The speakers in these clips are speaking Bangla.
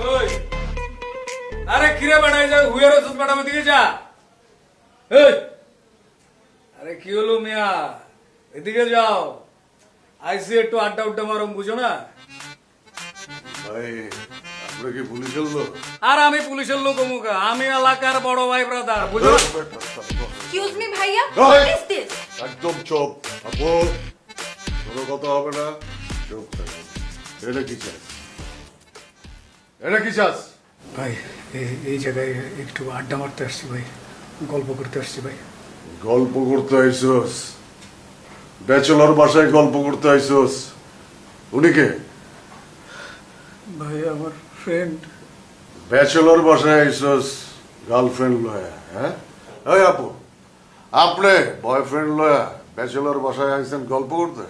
ওই আরে কিরে বাড়াই যা হুয়ার ওষুধ বাড়াবো দিকে যা এই আরে কি হলো মিয়া এদিকে যাও আইসি একটু আড্ডা উড্ডা মারম বুঝো না ভাই আমরা কি পুলিশের লোক? আর আমি পুলিশের লোক মুখা আমি এলাকার বড় ভাই ব্রাদার বুঝো না? এক্সকিউজ মি ভাইয়া ওই! হোয়াট ইজ দিস একদম চুপ। আপু কোনো কথা হবে না, চুপ থাকো। এটা কি চাস? এটা কি চাস? ভাই এই জায়গায় একটু আড্ডা মারতে আসছি ভাই, গল্প করতে আসছি ভাই। গল্প করতে আইসোস? ব্যাচেলর বাসায় গল্প করতে আইসোস? উনি কে? ভাই আমার ফ্রেন্ড। ব্যাচেলর বাসায় আইসোস গার্লফ্রেন্ড লয়া? হ্যাঁ এই আপু, আপনি বয়ফ্রেন্ড লয়া ব্যাচেলর বাসায় আইসেন গল্প করতে?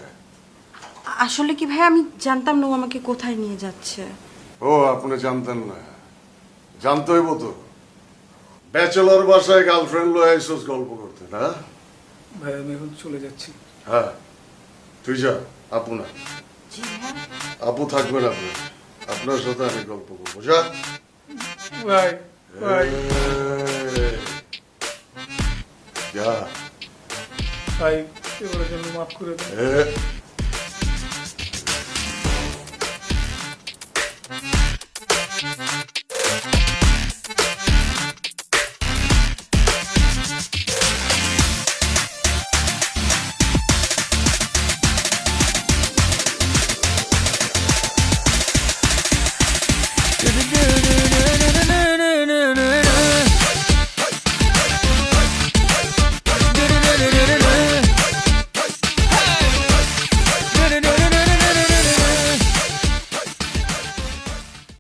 আসলে কি ভাই আমি জানতাম না ও আমাকে কোথায় নিয়ে যাচ্ছে। ও আপনি জানতেন না? জানতে হইব তো। ব্যাচেলর বাসায় গার্লফ্রেন্ড লয়া আইসোস গল্প করতে না? ভাই আমি এখন চলে যাচ্ছি। হ্যাঁ তুই যা, আপু না। জি হ্যাঁ আপু থাকবেন আপনার, আপনার সাথে আমি গল্প করবো। যা ভাই ভাই এই, যা। ভাই এবারের জন্য মাফ করে দেন। এ